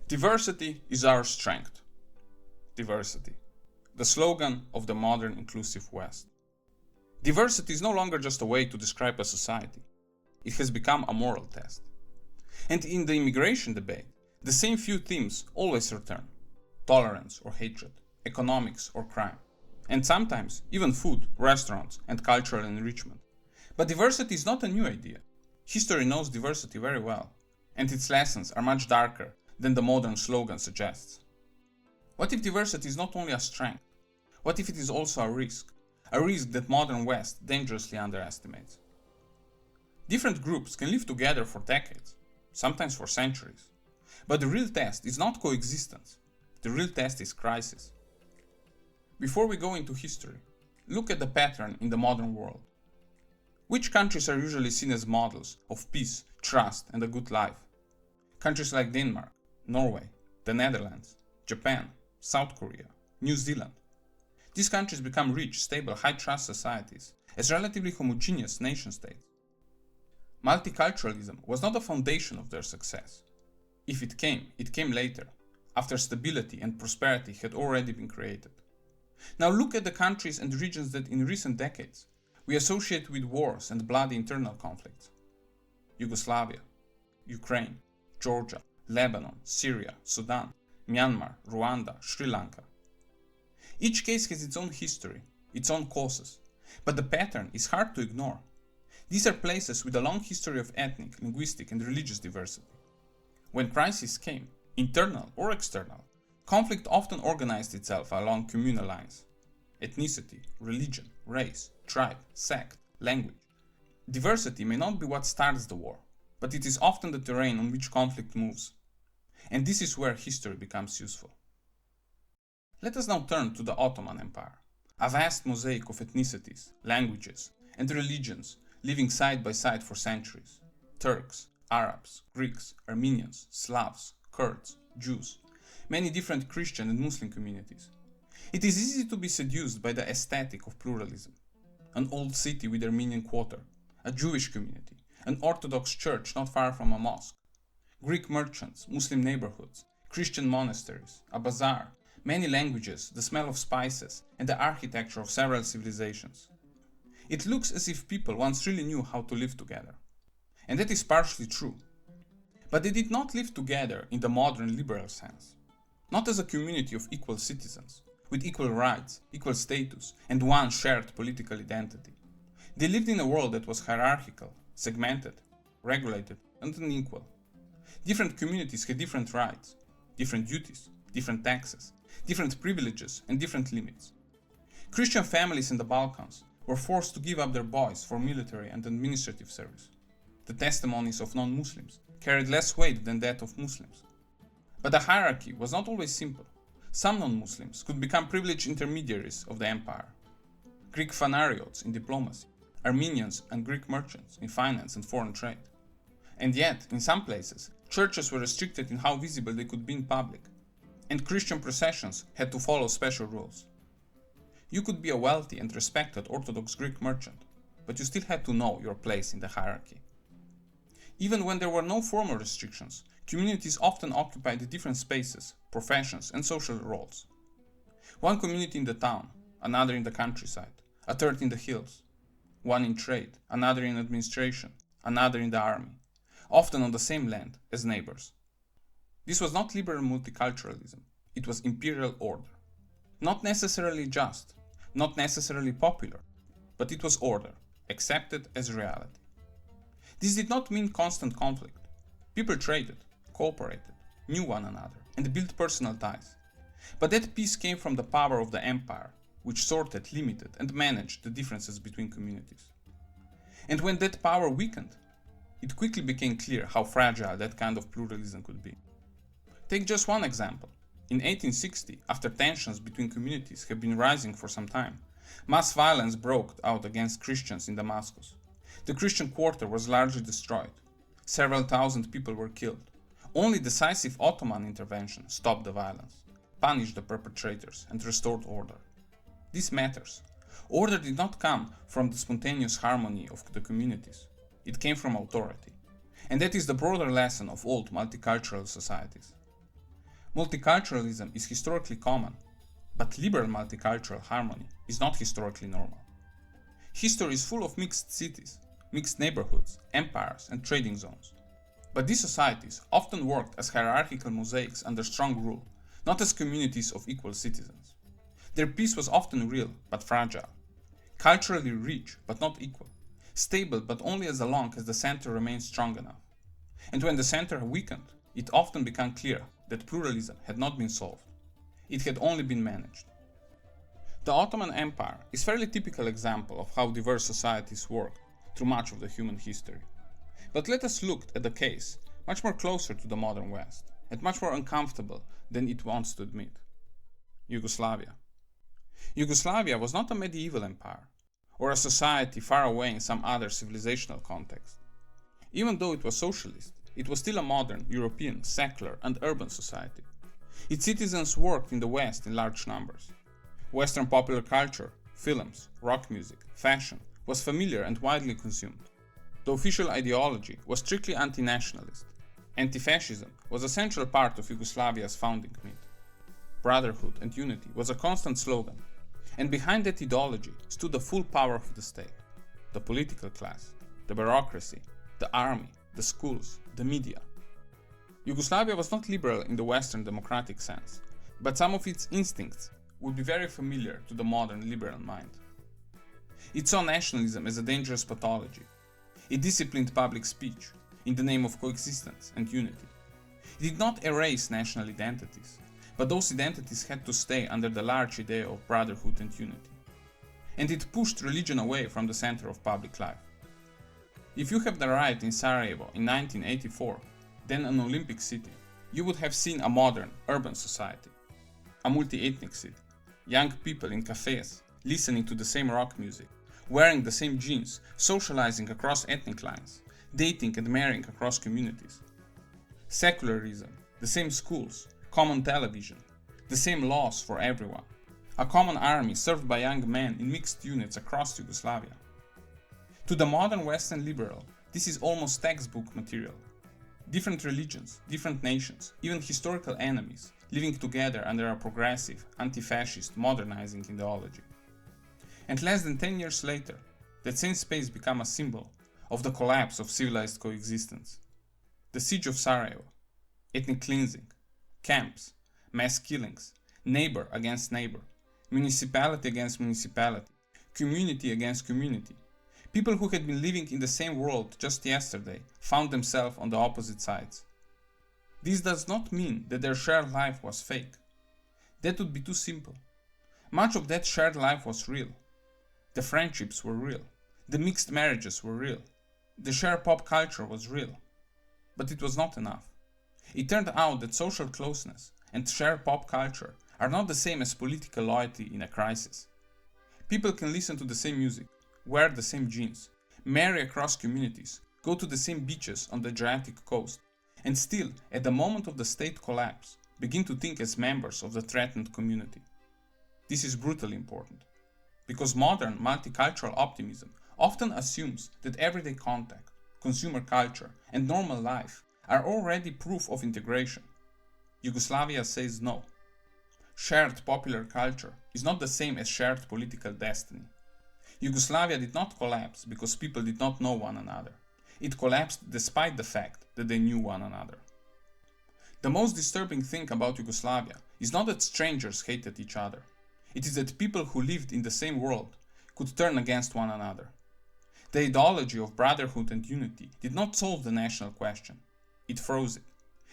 Diversity is our strength. Diversity, the slogan of the modern inclusive West. Diversity is no longer just a way to describe a society. It has become a moral test. And in the immigration debate, the same few themes always return: tolerance or hatred, economics or crime, and sometimes even food, restaurants, and cultural enrichment. But diversity is not a new idea. History knows diversity very well, and its lessons are much darker than the modern slogan suggests. What if diversity is not only a strength? What if it is also a risk? A risk that modern West dangerously underestimates. Different groups can live together for decades, sometimes for centuries. But the real test is not coexistence. The real test is crisis. Before we go into history, look at the pattern in the modern world. Which countries are usually seen as models of peace, trust, and a good life? Countries like Denmark, Norway, the Netherlands, Japan, South Korea, New Zealand. These countries become rich, stable, high-trust societies as relatively homogeneous nation-states. Multiculturalism was not the foundation of their success. If it came later, after stability and prosperity had already been created. Now look at the countries and regions that in recent decades we associate with wars and bloody internal conflicts. Yugoslavia, Ukraine, Georgia, Lebanon, Syria, Sudan, Myanmar, Rwanda, Sri Lanka. Each case has its own history, its own causes, but the pattern is hard to ignore. These are places with a long history of ethnic, linguistic, and religious diversity. When crises came, internal or external, conflict often organized itself along communal lines: ethnicity, religion, race, tribe, sect, language. Diversity may not be what starts the war, but it is often the terrain on which conflict moves. And this is where history becomes useful. Let us now turn to the Ottoman Empire, a vast mosaic of ethnicities, languages, and religions living side by side for centuries: Turks, Arabs, Greeks, Armenians, Slavs, Kurds, Jews, many different Christian and Muslim communities. It is easy to be seduced by the aesthetic of pluralism. An old city with Armenian quarter, a Jewish community, an Orthodox church not far from a mosque, Greek merchants, Muslim neighborhoods, Christian monasteries, a bazaar, many languages, the smell of spices, and the architecture of several civilizations. It looks as if people once really knew how to live together. And that is partially true. But they did not live together in the modern liberal sense. Not as a community of equal citizens, with equal rights, equal status, and one shared political identity. They lived in a world that was hierarchical, segmented, regulated, and unequal. Different communities had different rights, different duties, different taxes, different privileges, and different limits. Christian families in the Balkans were forced to give up their boys for military and administrative service. The testimonies of non-Muslims carried less weight than that of Muslims. But the hierarchy was not always simple. Some non-Muslims could become privileged intermediaries of the empire. Greek fanariots in diplomacy, Armenians and Greek merchants in finance and foreign trade. And yet, in some places, churches were restricted in how visible they could be in public, and Christian processions had to follow special rules. You could be a wealthy and respected Orthodox Greek merchant, but you still had to know your place in the hierarchy. Even when there were no formal restrictions, communities often occupied different spaces, professions, and social roles. One community in the town, another in the countryside, a third in the hills. One in trade, another in administration, another in the army, often on the same land as neighbors. This was not liberal multiculturalism, it was imperial order. Not necessarily just, not necessarily popular, but it was order, accepted as reality. This did not mean constant conflict. People traded, cooperated, knew one another, and built personal ties. But that peace came from the power of the empire, which sorted, limited, and managed the differences between communities. And when that power weakened, it quickly became clear how fragile that kind of pluralism could be. Take just one example. In 1860, after tensions between communities had been rising for some time, mass violence broke out against Christians in Damascus. The Christian quarter was largely destroyed. Several thousand people were killed. Only decisive Ottoman intervention stopped the violence, punished the perpetrators, and restored order. This matters. Order did not come from the spontaneous harmony of the communities. It came from authority. And that is the broader lesson of old multicultural societies. Multiculturalism is historically common, but liberal multicultural harmony is not historically normal. History is full of mixed cities, mixed neighborhoods, empires, and trading zones. But these societies often worked as hierarchical mosaics under strong rule, not as communities of equal citizens. Their peace was often real but fragile, culturally rich but not equal, stable but only as long as the center remained strong enough. And when the center weakened, it often became clear that pluralism had not been solved. It had only been managed. The Ottoman Empire is a fairly typical example of how diverse societies worked through much of the human history. But let us look at a case much more closer to the modern West and much more uncomfortable than it wants to admit. Yugoslavia. Yugoslavia was not a medieval empire, or a society far away in some other civilizational context. Even though it was socialist, it was still a modern, European, secular, and urban society. Its citizens worked in the West in large numbers. Western popular culture, films, rock music, fashion was familiar and widely consumed. The official ideology was strictly anti-nationalist. Anti-fascism was a central part of Yugoslavia's founding myth. Brotherhood and unity was a constant slogan, and behind that ideology stood the full power of the state, the political class, the bureaucracy, the army, the schools, the media. Yugoslavia was not liberal in the Western democratic sense, but some of its instincts would be very familiar to the modern liberal mind. It saw nationalism as a dangerous pathology. It disciplined public speech in the name of coexistence and unity. It did not erase national identities, but those identities had to stay under the large idea of brotherhood and unity. And it pushed religion away from the center of public life. If you had arrived in Sarajevo in 1984, then an Olympic city, you would have seen a modern, urban society. A multi-ethnic city. Young people in cafes, listening to the same rock music, wearing the same jeans, socializing across ethnic lines, dating and marrying across communities. Secularism, the same schools, common television, the same laws for everyone. A common army served by young men in mixed units across Yugoslavia. To the modern Western liberal, this is almost textbook material. Different religions, different nations, even historical enemies, living together under a progressive, anti-fascist, modernizing ideology. And less than 10 years later, that same space became a symbol of the collapse of civilized coexistence. The siege of Sarajevo, ethnic cleansing, camps, mass killings, neighbor against neighbor, municipality against municipality, community against community. People who had been living in the same world just yesterday found themselves on the opposite sides. This does not mean that their shared life was fake. That would be too simple. Much of that shared life was real. The friendships were real. The mixed marriages were real. The shared pop culture was real. But it was not enough. It turned out that social closeness and shared pop culture are not the same as political loyalty in a crisis. People can listen to the same music, wear the same jeans, marry across communities, go to the same beaches on the Adriatic coast, and still, at the moment of the state collapse, begin to think as members of the threatened community. This is brutally important, because modern multicultural optimism often assumes that everyday contact, consumer culture, and normal life are already proof of integration. Yugoslavia says no. Shared popular culture is not the same as shared political destiny. Yugoslavia did not collapse because people did not know one another. It collapsed despite the fact that they knew one another. The most disturbing thing about Yugoslavia is not that strangers hated each other. It is that people who lived in the same world could turn against one another. The ideology of brotherhood and unity did not solve the national question. It froze it.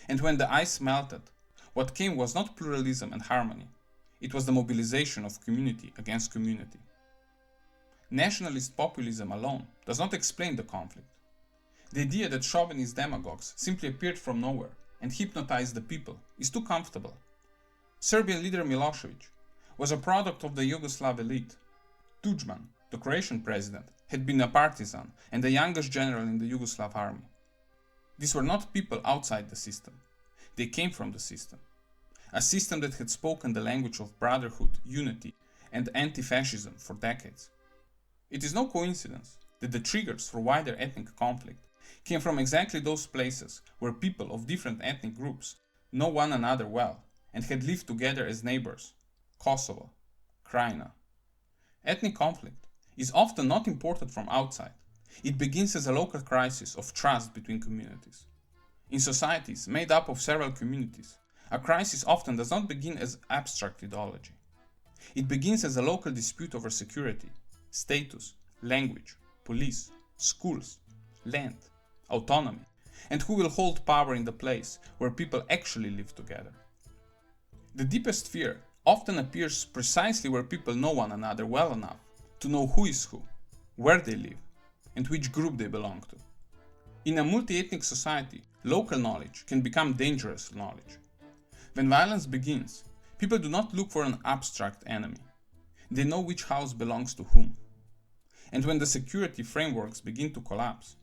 And when the ice melted, what came was not pluralism and harmony. It was the mobilization of community against community. Nationalist populism alone does not explain the conflict. The idea that chauvinist demagogues simply appeared from nowhere and hypnotized the people is too comfortable. Serbian leader Milosevic was a product of the Yugoslav elite. Tudjman, the Croatian president, had been a partisan and the youngest general in the Yugoslav army. These were not people outside the system. They came from the system. A system that had spoken the language of brotherhood, unity, and anti-fascism for decades. It is no coincidence that the triggers for wider ethnic conflict came from exactly those places where people of different ethnic groups know one another well and had lived together as neighbors, Kosovo, Krajina. Ethnic conflict is often not imported from outside. It begins as a local crisis of trust between communities. In societies made up of several communities, a crisis often does not begin as abstract ideology. It begins as a local dispute over security, status, language, police, schools, land, autonomy, and who will hold power in the place where people actually live together. The deepest fear often appears precisely where people know one another well enough to know who is who, where they live, and which group they belong to. In a multi-ethnic society, local knowledge can become dangerous knowledge. When violence begins, people do not look for an abstract enemy. They know which house belongs to whom. And when the security frameworks begin to collapse,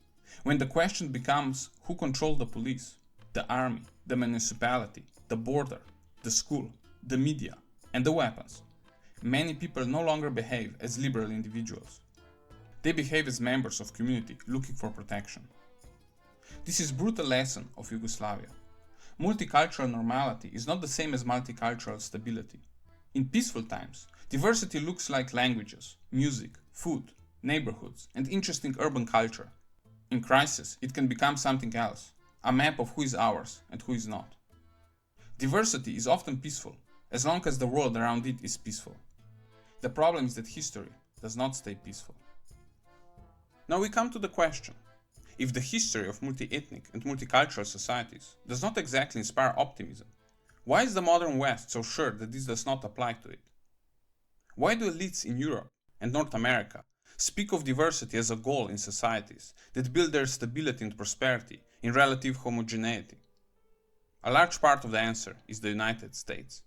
when the question becomes who controls the police, the army, the municipality, the border, the school, the media, and the weapons, many people no longer behave as liberal individuals. They behave as members of community looking for protection. This is a brutal lesson of Yugoslavia. Multicultural normality is not the same as multicultural stability. In peaceful times, diversity looks like languages, music, food, neighborhoods, and interesting urban culture. In crisis, it can become something else, a map of who is ours and who is not. Diversity is often peaceful, as long as the world around it is peaceful. The problem is that history does not stay peaceful. Now we come to the question: if the history of multi-ethnic and multicultural societies does not exactly inspire optimism, why is the modern West so sure that this does not apply to it? Why do elites in Europe and North America speak of diversity as a goal in societies that build their stability and prosperity in relative homogeneity? A large part of the answer is the United States.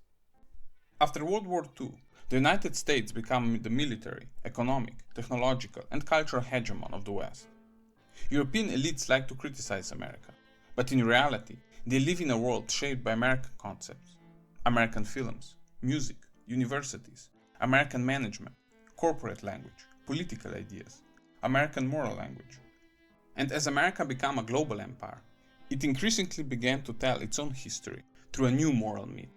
After World War II, the United States became the military, economic, technological, and cultural hegemon of the West. European elites like to criticize America, but in reality, they live in a world shaped by American concepts, American films, music, universities, American management, corporate language, political ideas, American moral language. And as America became a global empire, it increasingly began to tell its own history through a new moral myth.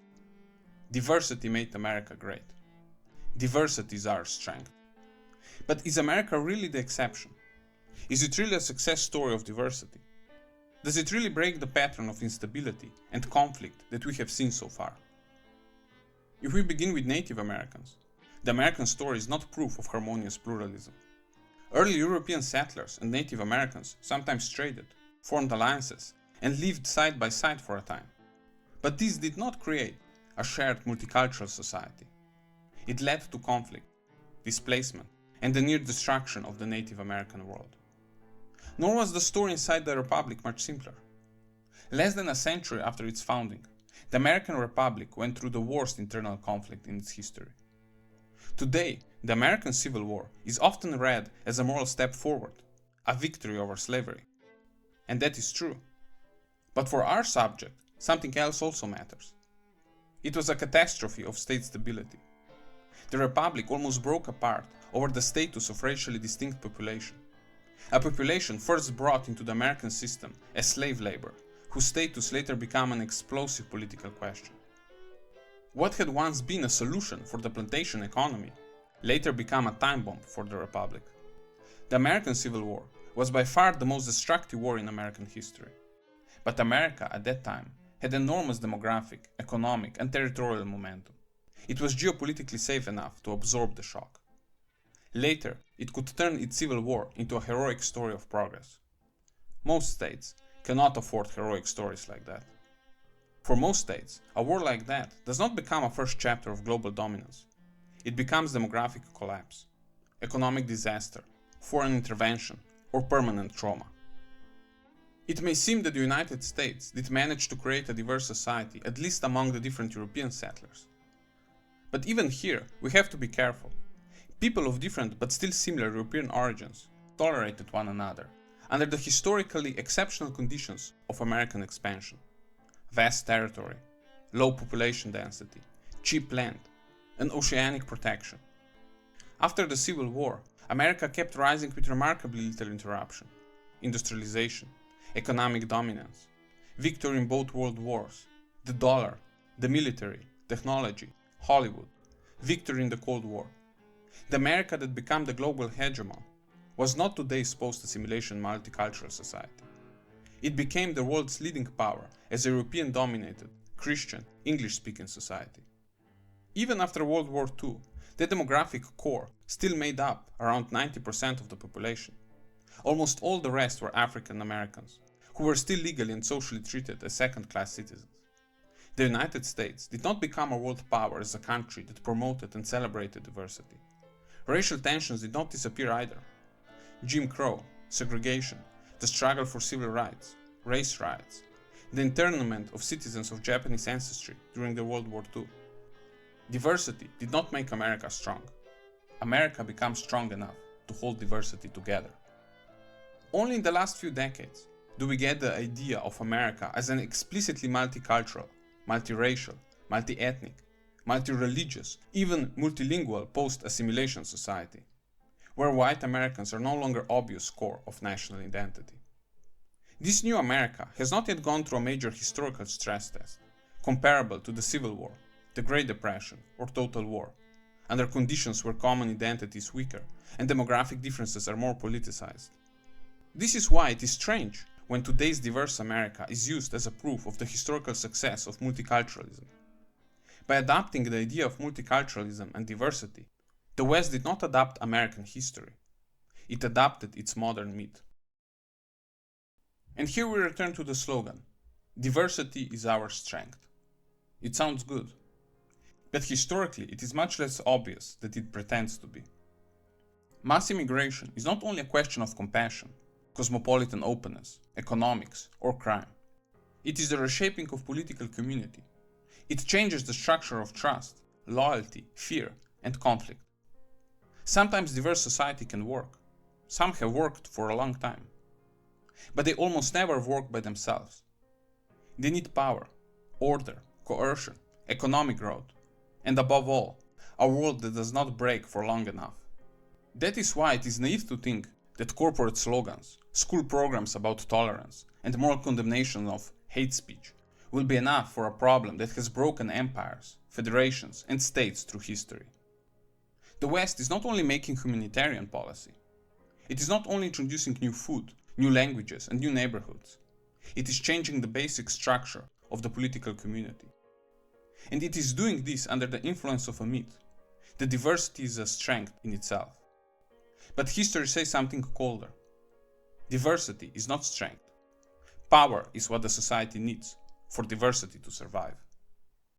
Diversity made America great. Diversity is our strength. But is America really the exception? Is it really a success story of diversity? Does it really break the pattern of instability and conflict that we have seen so far? If we begin with Native Americans, the American story is not proof of harmonious pluralism. Early European settlers and Native Americans sometimes traded, formed alliances, and lived side by side for a time. But this did not create a shared multicultural society. It led to conflict, displacement, and the near destruction of the Native American world. Nor was the story inside the Republic much simpler. Less than a century after its founding, the American Republic went through the worst internal conflict in its history. Today, the American Civil War is often read as a moral step forward, a victory over slavery. And that is true. But for our subject, something else also matters. It was a catastrophe of state stability. The Republic almost broke apart over the status of racially distinct population. A population first brought into the American system as slave labor, whose status later became an explosive political question. What had once been a solution for the plantation economy later became a time bomb for the Republic. The American Civil War was by far the most destructive war in American history. But America at that time had enormous demographic, economic, and territorial momentum. It was geopolitically safe enough to absorb the shock. Later, it could turn its civil war into a heroic story of progress. Most states cannot afford heroic stories like that. For most states, a war like that does not become a first chapter of global dominance. It becomes demographic collapse, economic disaster, foreign intervention, or permanent trauma. It may seem that the United States did manage to create a diverse society, at least among the different European settlers. But even here, we have to be careful. People of different but still similar European origins tolerated one another under the historically exceptional conditions of American expansion. Vast territory, low population density, cheap land, and oceanic protection. After the Civil War, America kept rising with remarkably little interruption. Industrialization, economic dominance, victory in both world wars, the dollar, the military, technology, Hollywood, victory in the Cold War. The America that became the global hegemon was not today's post-assimilation multicultural society. It became the world's leading power as a European-dominated, Christian, English-speaking society. Even after World War II, the demographic core still made up around 90% of the population. Almost all the rest were African Americans, who were still legally and socially treated as second-class citizens. The United States did not become a world power as a country that promoted and celebrated diversity. Racial tensions did not disappear either. Jim Crow, segregation, the struggle for civil rights, race riots, the internment of citizens of Japanese ancestry during the World War II. Diversity did not make America strong. America became strong enough to hold diversity together. Only in the last few decades do we get the idea of America as an explicitly multicultural, multiracial, multi-ethnic, multi-religious, even multilingual post-assimilation society, where white Americans are no longer obvious core of national identity. This new America has not yet gone through a major historical stress test, comparable to the Civil War, the Great Depression, or Total War, under conditions where common identity is weaker and demographic differences are more politicized. This is why it is strange when today's diverse America is used as a proof of the historical success of multiculturalism. By adopting the idea of multiculturalism and diversity, the West did not adopt American history. It adopted its modern myth. And here we return to the slogan, "Diversity is our strength." It sounds good, but historically it is much less obvious than it pretends to be. Mass immigration is not only a question of compassion, cosmopolitan openness, economics, or crime. It is the reshaping of political community. It changes the structure of trust, loyalty, fear, and conflict. Sometimes diverse society can work. Some have worked for a long time. But they almost never work by themselves. They need power, order, coercion, economic growth, and above all, a world that does not break for long enough. That is why it is naive to think that corporate slogans, school programs about tolerance, and moral condemnation of hate speech will be enough for a problem that has broken empires, federations, and states through history. The West is not only making humanitarian policy. It is not only introducing new food, new languages, and new neighborhoods. It is changing the basic structure of the political community. And it is doing this under the influence of a myth. The diversity is a strength in itself. But history says something colder. Diversity is not strength. Power is what the society needs for diversity to survive.